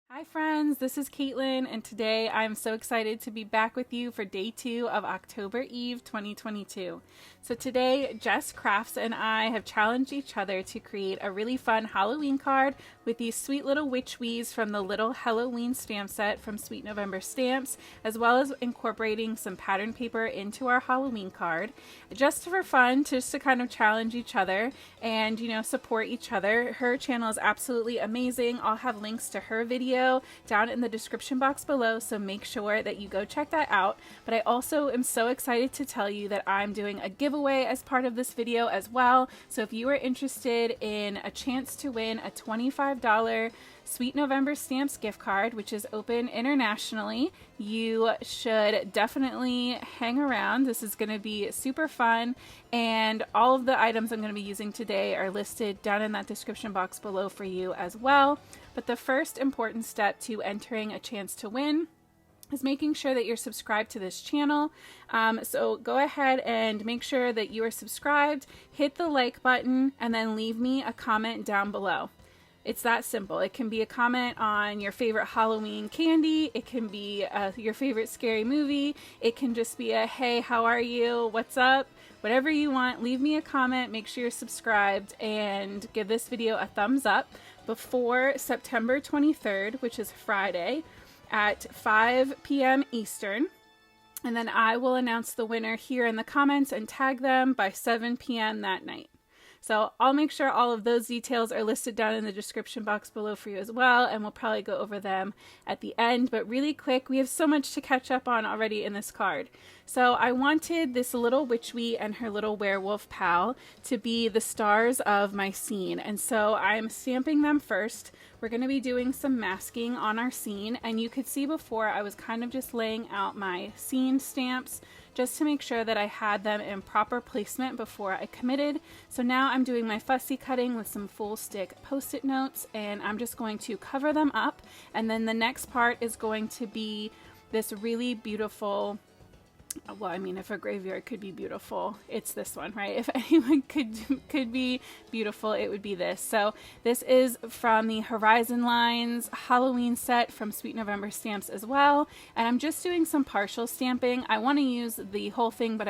Hi friends, this is Caitlin, and today I'm so excited to be back with you for day 2 of October Eve 2022. So today, Jess Crafts and I have challenged each other to create a really fun Halloween card with these sweet little Witchwees from the little Hello-ween stamp set from Sweet November Stamps, as well as incorporating some pattern paper into our Halloween card, just for fun, just to kind of challenge each other and, you know, support each other. Her channel is absolutely amazing. I'll have links to her video down in the description box below, so make sure that you go check that out. But I also am so excited to tell you that I'm doing a giveaway as part of this video as well. So if you are interested in a chance to win a $25 Sweet November Stamps gift card, which is open internationally, you should definitely hang around. This is going to be super fun, and all of the items I'm going to be using today are listed down in that description box below for you as well. But the first important step to entering a chance to win is making sure that you're subscribed to this channel. So go ahead and make sure that you are subscribed, hit the like button, and then leave me a comment down below. It's that simple. It can be a comment on your favorite Halloween candy. It can be your favorite scary movie. It can just be a, hey, how are you? What's up? Whatever you want, leave me a comment. Make sure you're subscribed and give this video a thumbs up before September 23rd, which is Friday, at 5 p.m. Eastern. And then I will announce the winner here in the comments and tag them by 7 p.m. that night. So I'll make sure all of those details are listed down in the description box below for you as well, and we'll probably go over them at the end. But really quick, we have so much to catch up on already in this card. So I wanted this little Witchwee and her little werewolf pal to be the stars of my scene, and so I'm stamping them first. We're going to be doing some masking on our scene, and you could see before I was kind of just laying out my scene stamps just to make sure that I had them in proper placement before I committed. So now I'm doing my fussy cutting with some full stick post-it notes, and I'm just going to cover them up. And then the next part is going to be this really beautiful, well, I mean, if a graveyard could be beautiful, it's this one, right? If anyone could be beautiful, it would be this. So this is from the Horizon Lines Halloween set from Sweet November Stamps as well. And I'm just doing some partial stamping. I want to use the whole thing, but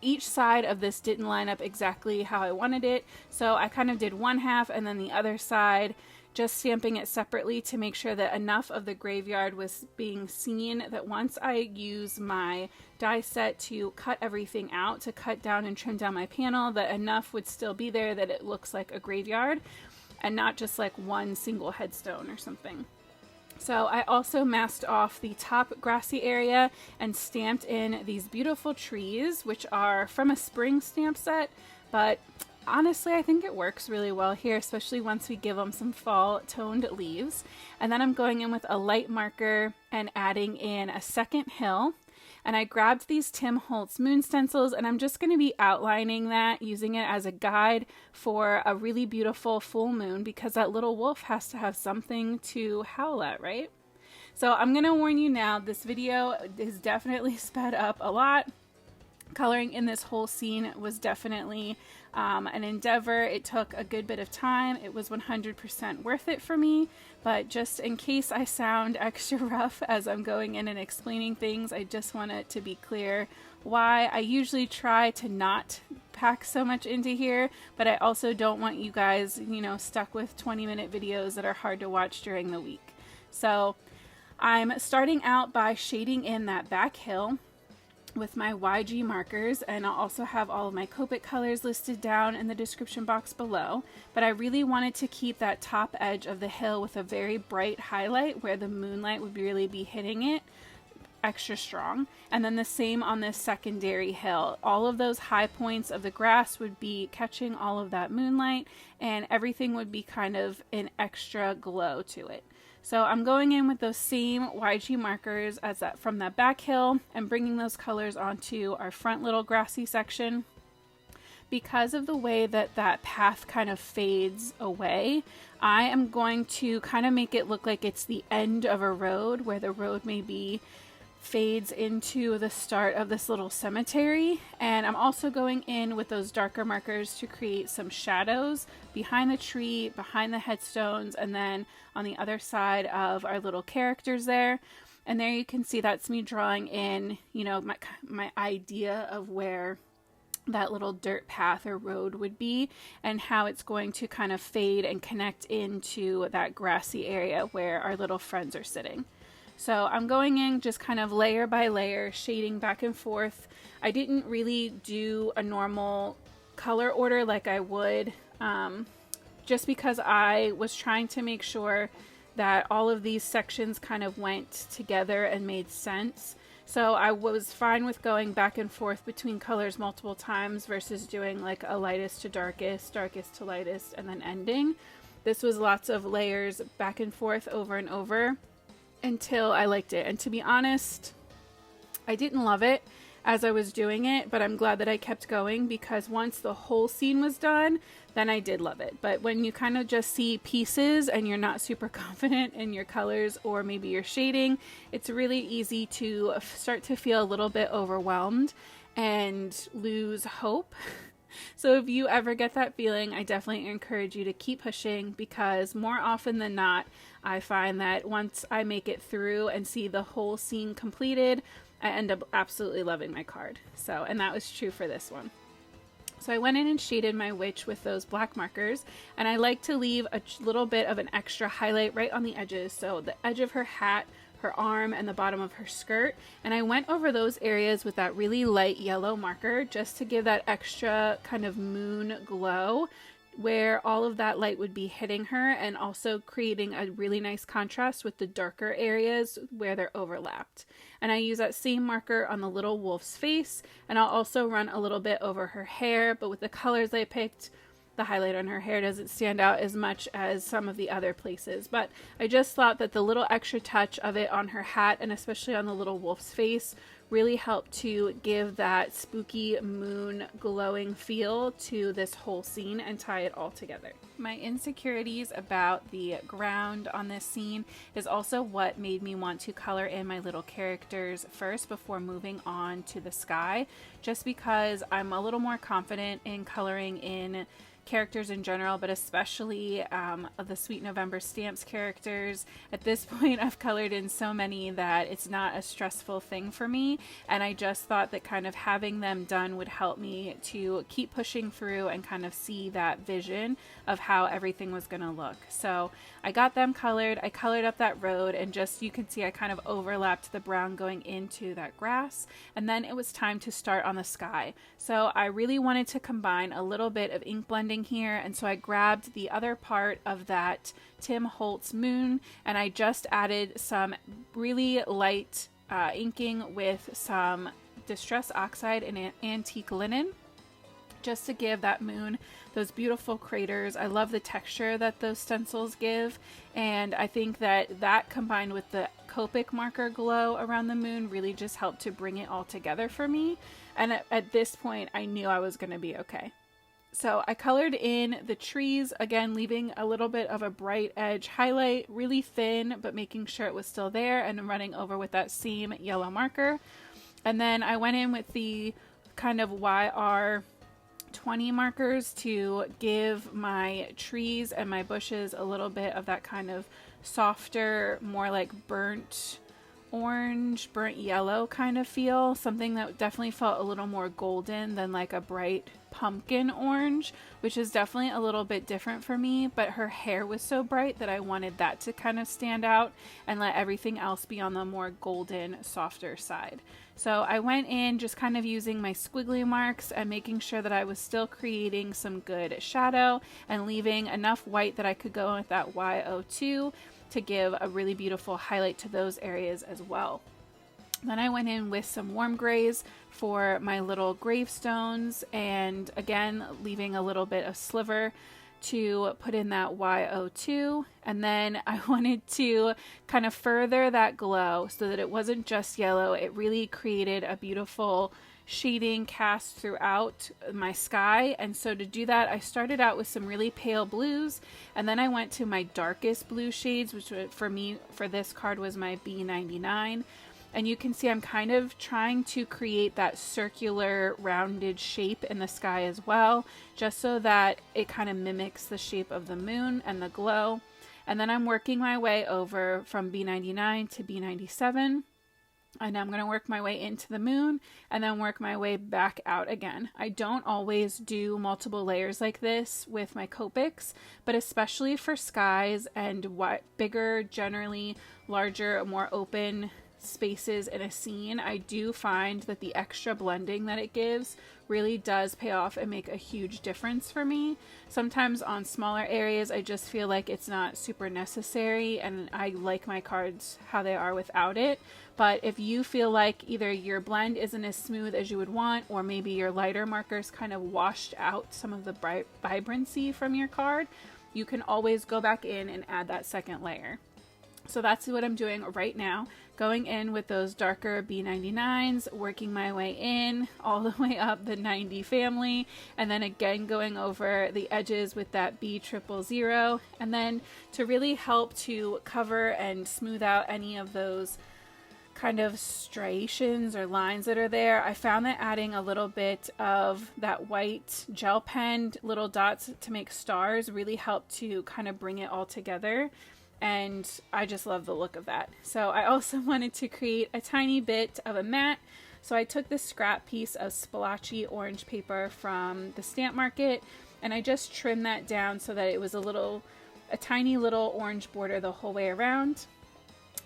each side of this didn't line up exactly how I wanted it. So I kind of did one half and then the other side, just stamping it separately to make sure that enough of the graveyard was being seen that once I use my die set to cut everything out, to cut down and trim down my panel, that enough would still be there that it looks like a graveyard and not just like one single headstone or something. So I also masked off the top grassy area and stamped in these beautiful trees, which are from a spring stamp set, but honestly, I think it works really well here, especially once we give them some fall toned leaves. And then I'm going in with a light marker and adding in a second hill. And I grabbed these Tim Holtz moon stencils, and I'm just going to be outlining that, using it as a guide for a really beautiful full moon, because that little wolf has to have something to howl at, right? So I'm going to warn you now, this video is definitely sped up a lot. Coloring in this whole scene was definitely an endeavor. It took a good bit of time. It was 100% worth it for me, but just in case I sound extra rough as I'm going in and explaining things, I just want it to be clear why. I usually try to not pack so much into here, but I also don't want you guys, you know, stuck with 20-minute videos that are hard to watch during the week. So I'm starting out by shading in that back hill with my YG markers, and I'll also have all of my Copic colors listed down in the description box below. But I really wanted to keep that top edge of the hill with a very bright highlight where the moonlight would really be hitting it extra strong. And then the same on this secondary hill. All of those high points of the grass would be catching all of that moonlight, and everything would be kind of an extra glow to it. So I'm going in with those same YG markers as that from that back hill and bringing those colors onto our front little grassy section. Because of the way that that path kind of fades away, I am going to kind of make it look like it's the end of a road, where the road may be fades into the start of this little cemetery. And I'm also going in with those darker markers to create some shadows behind the tree, behind the headstones, and then on the other side of our little characters there. And there you can see that's me drawing in, you know, my idea of where that little dirt path or road would be and how it's going to kind of fade and connect into that grassy area where our little friends are sitting. So I'm going in just kind of layer by layer, shading back and forth. I didn't really do a normal color order like I would, just because I was trying to make sure that all of these sections kind of went together and made sense. So I was fine with going back and forth between colors multiple times versus doing like a lightest to darkest, darkest to lightest, and then ending. This was lots of layers back and forth over and over until I liked it. And to be honest, I didn't love it as I was doing it, but I'm glad that I kept going, because once the whole scene was done, then I did love it. But when you kind of just see pieces and you're not super confident in your colors or maybe your shading, it's really easy to start to feel a little bit overwhelmed and lose hope. So if you ever get that feeling, I definitely encourage you to keep pushing, because more often than not, I find that once I make it through and see the whole scene completed, I end up absolutely loving my card. So, and that was true for this one. So I went in and shaded my witch with those black markers, and I like to leave a little bit of an extra highlight right on the edges. So the edge of her hat, her arm, and the bottom of her skirt. And I went over those areas with that really light yellow marker just to give that extra kind of moon glow where all of that light would be hitting her, and also creating a really nice contrast with the darker areas where they're overlapped. And I use that same marker on the little wolf's face, and I'll also run a little bit over her hair, but with the colors I picked, the highlight on her hair doesn't stand out as much as some of the other places. But I just thought that the little extra touch of it on her hat, and especially on the little wolf's face, really helped to give that spooky moon glowing feel to this whole scene and tie it all together. My insecurities about the ground on this scene is also what made me want to color in my little characters first before moving on to the sky, just because I'm a little more confident in coloring in characters in general, but especially of the Sweet November Stamps characters. At this point, I've colored in so many that it's not a stressful thing for me, and I just thought that kind of having them done would help me to keep pushing through and kind of see that vision of how everything was going to look. So I got them colored, I colored up that road, and just, you can see I kind of overlapped the brown going into that grass, and then it was time to start on the sky. So I really wanted to combine a little bit of ink blending here, and so I grabbed the other part of that Tim Holtz moon, and I just added some really light inking with some Distress Oxide and Antique Linen, just to give that moon those beautiful craters. I love the texture that those stencils give, and I think that that combined with the Copic marker glow around the moon really just helped to bring it all together for me. And at this point, I knew I was going to be okay. So I colored in the trees, again, leaving a little bit of a bright edge highlight, really thin, but making sure it was still there, and running over with that same yellow marker. And then I went in with the kind of YR20 markers to give my trees and my bushes a little bit of that kind of softer, more like burnt orange, burnt yellow kind of feel. Something that definitely felt a little more golden than like a bright pumpkin orange, which is definitely a little bit different for me, but her hair was so bright that I wanted that to kind of stand out and let everything else be on the more golden, softer side. So I went in just kind of using my squiggly marks and making sure that I was still creating some good shadow and leaving enough white that I could go with that Y02 to give a really beautiful highlight to those areas as well. Then I went in with some warm grays for my little gravestones, and again leaving a little bit of sliver to put in that Y02. And then I wanted to kind of further that glow so that it wasn't just yellow, it really created a beautiful shading cast throughout my sky. And so to do that, I started out with some really pale blues, and then I went to my darkest blue shades, which for me for this card was my B99. And you can see I'm kind of trying to create that circular rounded shape in the sky as well, just so that it kind of mimics the shape of the moon and the glow. And then I'm working my way over from B99 to B97. And I'm going to work my way into the moon and then work my way back out again. I don't always do multiple layers like this with my Copics, but especially for skies and what bigger, generally larger, more open spaces in a scene, I do find that the extra blending that it gives really does pay off and make a huge difference for me. Sometimes on smaller areas, I just feel like it's not super necessary and I like my cards how they are without it. But if you feel like either your blend isn't as smooth as you would want, or maybe your lighter markers kind of washed out some of the vibrancy from your card, you can always go back in and add that second layer. So that's what I'm doing right now, going in with those darker B99s, working my way in all the way up the 90 family, and then again going over the edges with that B000. And then to really help to cover and smooth out any of those kind of striations or lines that are there, I found that adding a little bit of that white gel pen little dots to make stars really helped to kind of bring it all together. And I just love the look of that. So I also wanted to create a tiny bit of a mat. So I took this scrap piece of splotchy orange paper from the stamp market and I just trimmed that down so that it was a tiny little orange border the whole way around.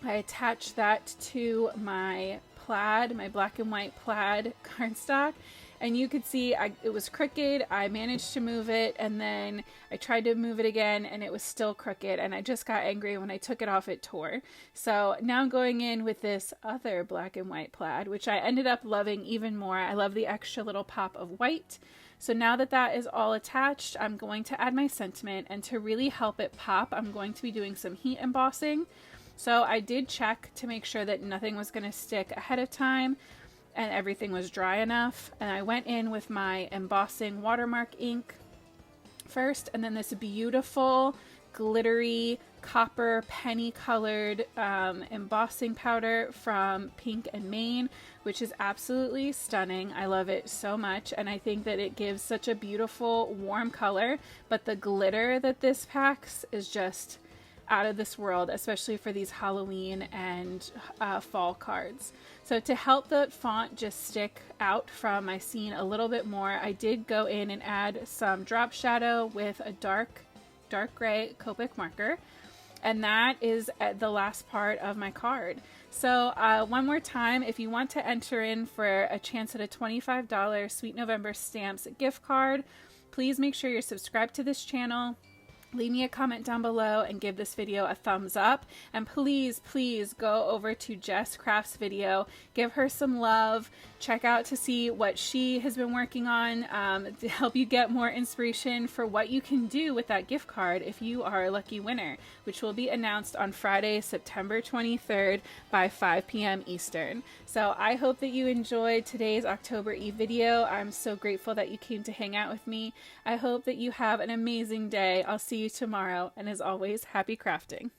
I attached that to my plaid, my black and white plaid cardstock, and you could see it was crooked. I managed to move it, and then I tried to move it again and it was still crooked, and I just got angry when I took it off, it tore. So now I'm going in with this other black and white plaid, which I ended up loving even more. I love the extra little pop of white. So now that that is all attached, I'm going to add my sentiment, and to really help it pop, I'm going to be doing some heat embossing. So I did check to make sure that nothing was going to stick ahead of time and everything was dry enough. And I went in with my embossing watermark ink first, and then this beautiful glittery copper penny colored embossing powder from Pink and Main, which is absolutely stunning. I love it so much, and I think that it gives such a beautiful warm color, but the glitter that this packs is just out of this world, especially for these Halloween and fall cards. So to help the font just stick out from my scene a little bit more, I did go in and add some drop shadow with a dark gray Copic marker, and that is at the last part of my card. So one more time, if you want to enter in for a chance at a $25 Sweet November Stamps gift card, please make sure you're subscribed to this channel. Leave me a comment down below and give this video a thumbs up. And please, please go over to Jess Craft's video. Give her some love. Check out to see what she has been working on to help you get more inspiration for what you can do with that gift card if you are a lucky winner, which will be announced on Friday, September 23rd by 5 p.m. Eastern. So I hope that you enjoyed today's October Eve video. I'm so grateful that you came to hang out with me. I hope that you have an amazing day. I'll see you tomorrow, and as always, happy crafting.